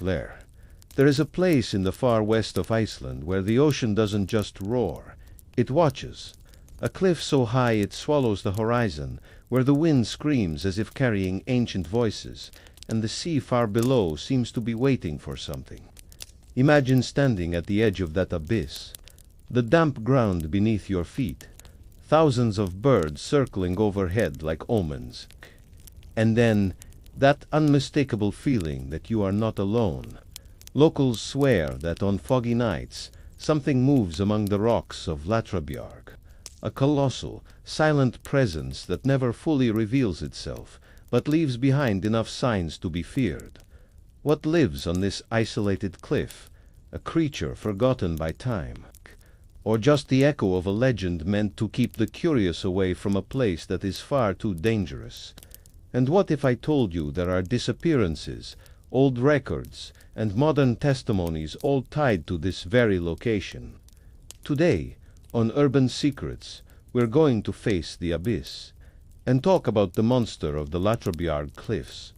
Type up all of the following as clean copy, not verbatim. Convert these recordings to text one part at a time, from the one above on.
lair. There is a place in the far west of Iceland where the ocean doesn't just roar, it watches. A cliff so high it swallows the horizon, where the wind screams as if carrying ancient voices, and the sea far below seems to be waiting for something. Imagine standing at the edge of that abyss. The damp ground beneath your feet, thousands of birds circling overhead like omens. And then, that unmistakable feeling that you are not alone. Locals swear that on foggy nights, something moves among the rocks of Látrabjarg, a colossal, silent presence that never fully reveals itself, but leaves behind enough signs to be feared. What lives on this isolated cliff? A creature forgotten by time? Or just the echo of a legend meant to keep the curious away from a place that is far too dangerous? And what if I told you there are disappearances, old records, and modern testimonies all tied to this very location? Today, on Urban Secrets, we're going to face the abyss and talk about the monster of the Látrabjarg cliffs.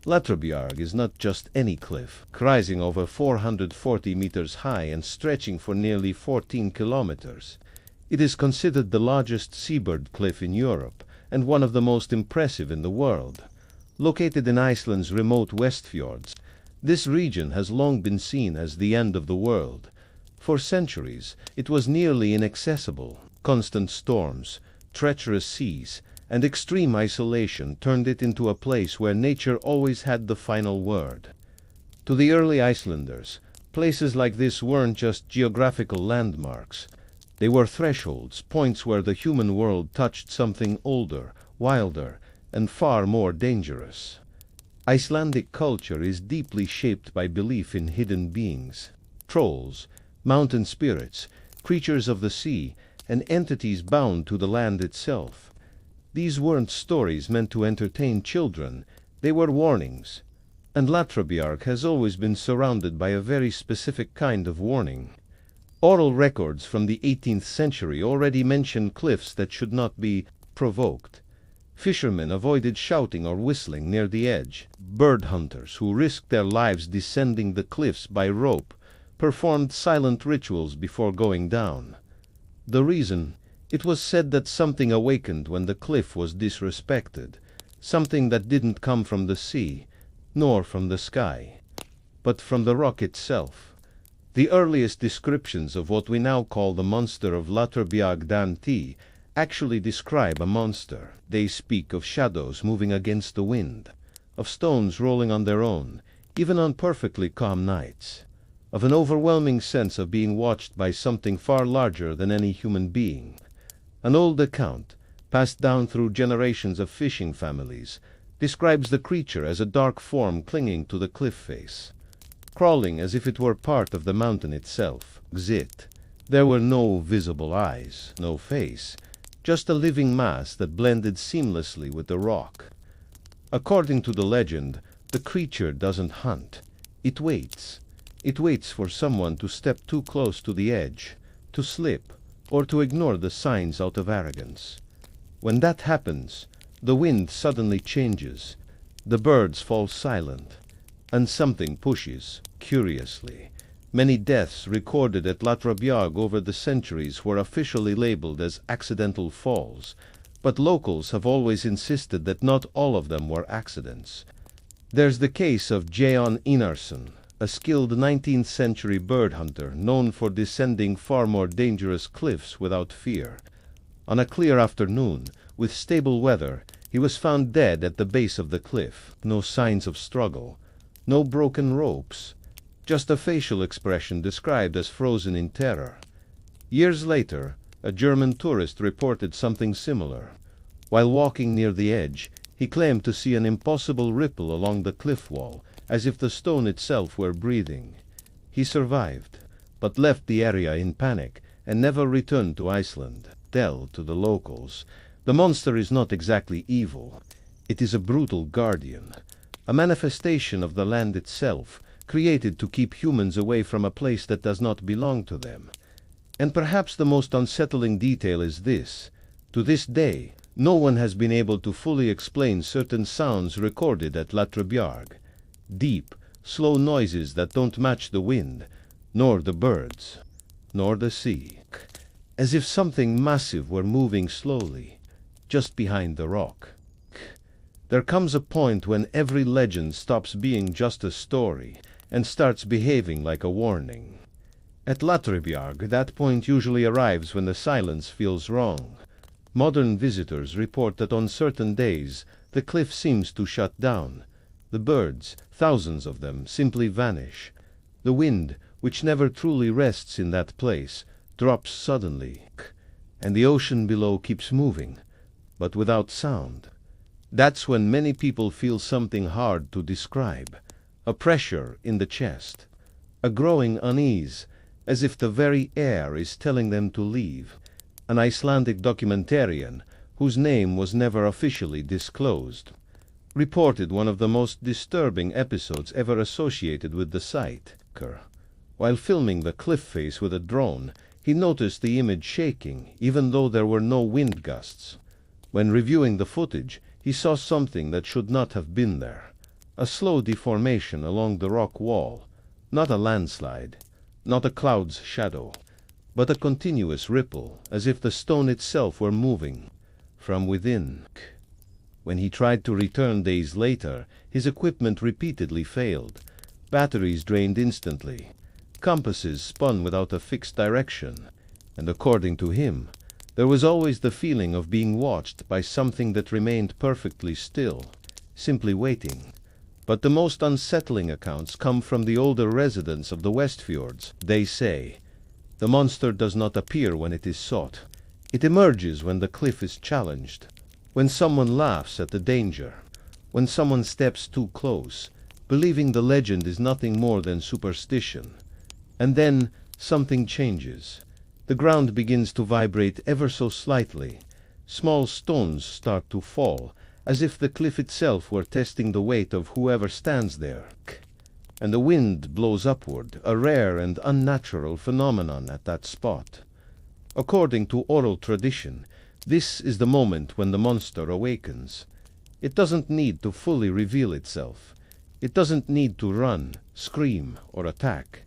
Látrabjarg is not just any cliff, rising over 440 meters high and stretching for nearly 14 kilometers. It is considered the largest seabird cliff in Europe and one of the most impressive in the world. Located in Iceland's remote West Fjords, this region has long been seen as the end of the world. For centuries, it was nearly inaccessible. Constant storms, treacherous seas, and extreme isolation turned it into a place where nature always had the final word. To the early Icelanders, places like this weren't just geographical landmarks. They were thresholds, points where the human world touched something older, wilder, and far more dangerous. Icelandic culture is deeply shaped by belief in hidden beings, trolls, mountain spirits, creatures of the sea, and entities bound to the land itself. These weren't stories meant to entertain children, they were warnings. And Látrabjarg has always been surrounded by a very specific kind of warning. Oral records from the 18th century already mention cliffs that should not be provoked. Fishermen avoided shouting or whistling near the edge. Bird hunters who risked their lives descending the cliffs by rope performed silent rituals before going down. The reason? It was said that something awakened when the cliff was disrespected, something that didn't come from the sea, nor from the sky, but from the rock itself. The earliest descriptions of what we now call the Monster of Látrabjarg actually describe a monster. They speak of shadows moving against the wind, of stones rolling on their own, even on perfectly calm nights, of an overwhelming sense of being watched by something far larger than any human being. An old account, passed down through generations of fishing families, describes the creature as a dark form clinging to the cliff face, crawling as if it were part of the mountain itself. There were no visible eyes, no face, just a living mass that blended seamlessly with the rock. According to the legend, the creature doesn't hunt. It waits. It waits for someone to step too close to the edge, to slip, or to ignore the signs out of arrogance. When that happens, the wind suddenly changes, the birds fall silent, and something pushes, curiously. Many deaths recorded at Látrabjarg over the centuries were officially labeled as accidental falls, but locals have always insisted that not all of them were accidents. There's the case of Jón Einarsson, a skilled 19th century bird hunter known for descending far more dangerous cliffs without fear. On a clear afternoon, with stable weather, he was found dead at the base of the cliff. No signs of struggle, no broken ropes, just a facial expression described as frozen in terror. Years later, a German tourist reported something similar. While walking near the edge, he claimed to see an impossible ripple along the cliff wall, as if the stone itself were breathing. He survived, but left the area in panic and never returned to Iceland. To the locals, the monster is not exactly evil. It is a brutal guardian, a manifestation of the land itself, created to keep humans away from a place that does not belong to them. And perhaps the most unsettling detail is this. To this day, no one has been able to fully explain certain sounds recorded at Látrabjarg. Deep, slow noises that don't match the wind, nor the birds, nor the sea, as if something massive were moving slowly, just behind the rock. There comes a point when every legend stops being just a story and starts behaving like a warning. At Látrabjarg, that point usually arrives when the silence feels wrong. Modern visitors report that on certain days the cliff seems to shut down. The birds, thousands of them, simply vanish. The wind, which never truly rests in that place, drops suddenly, and the ocean below keeps moving, but without sound. That's when many people feel something hard to describe, a pressure in the chest, a growing unease, as if the very air is telling them to leave. An Icelandic documentarian, whose name was never officially disclosed, reported one of the most disturbing episodes ever associated with the site. While filming the cliff face with a drone, he noticed the image shaking, even though there were no wind gusts. When reviewing the footage, he saw something that should not have been there. A slow deformation along the rock wall, not a landslide, not a cloud's shadow, but a continuous ripple, as if the stone itself were moving from within. When he tried to return days later, his equipment repeatedly failed. Batteries drained instantly. Compasses spun without a fixed direction. And according to him, there was always the feeling of being watched by something that remained perfectly still, simply waiting. But the most unsettling accounts come from the older residents of the West Fjords. They say, the monster does not appear when it is sought. It emerges when the cliff is challenged, when someone laughs at the danger, when someone steps too close, believing the legend is nothing more than superstition. And then something changes. The ground begins to vibrate ever so slightly. Small stones start to fall, as if the cliff itself were testing the weight of whoever stands there. And the wind blows upward, a rare and unnatural phenomenon at that spot. According to oral tradition, this is the moment when the monster awakens. It doesn't need to fully reveal itself. It doesn't need to run, scream, or attack.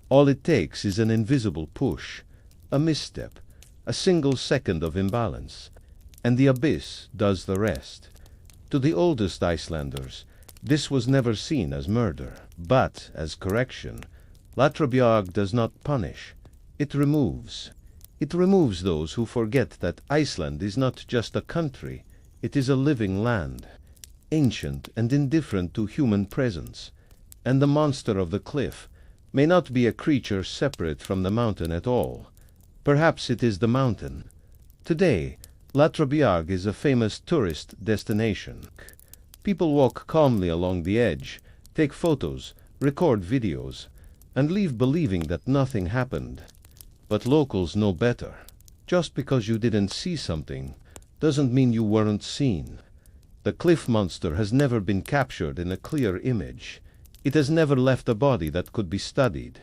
All it takes is an invisible push, a misstep, a single second of imbalance, and the abyss does the rest. To the oldest Icelanders, this was never seen as murder, but as correction. Látrabjarg does not punish, it removes. It removes those who forget that Iceland is not just a country, it is a living land, ancient and indifferent to human presence. And the monster of the cliff may not be a creature separate from the mountain at all. Perhaps it is the mountain. Today, Látrabjarg is a famous tourist destination. People walk calmly along the edge, take photos, record videos, and leave believing that nothing happened. But locals know better. Just because you didn't see something doesn't mean you weren't seen. The cliff monster has never been captured in a clear image. It has never left a body that could be studied.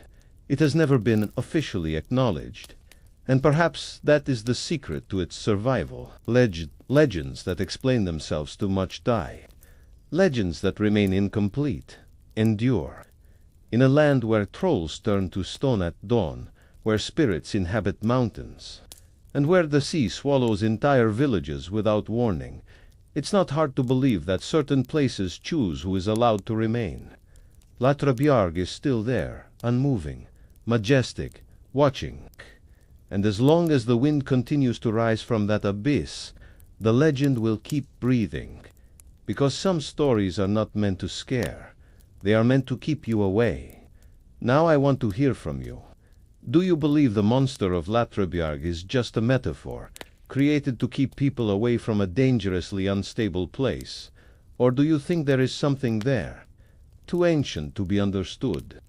It has never been officially acknowledged. And perhaps that is the secret to its survival. Legends that explain themselves too much die. Legends that remain incomplete endure. In a land where trolls turn to stone at dawn, where spirits inhabit mountains, and where the sea swallows entire villages without warning, it's not hard to believe that certain places choose who is allowed to remain. Látrabjarg is still there, unmoving, majestic, watching. And as long as the wind continues to rise from that abyss, the legend will keep breathing. Because some stories are not meant to scare. They are meant to keep you away. Now I want to hear from you. Do you believe the monster of Látrabjarg is just a metaphor, created to keep people away from a dangerously unstable place? Or do you think there is something there, too ancient to be understood?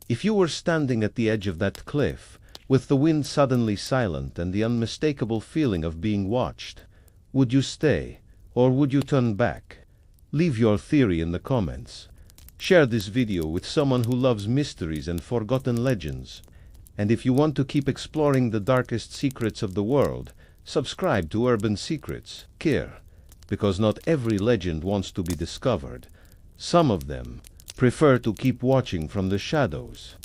If you were standing at the edge of that cliff, with the wind suddenly silent and the unmistakable feeling of being watched, would you stay, or would you turn back? Leave your theory in the comments. Share this video with someone who loves mysteries and forgotten legends. And if you want to keep exploring the darkest secrets of the world, subscribe to Urban Secrets, because not every legend wants to be discovered. Some of them prefer to keep watching from the shadows.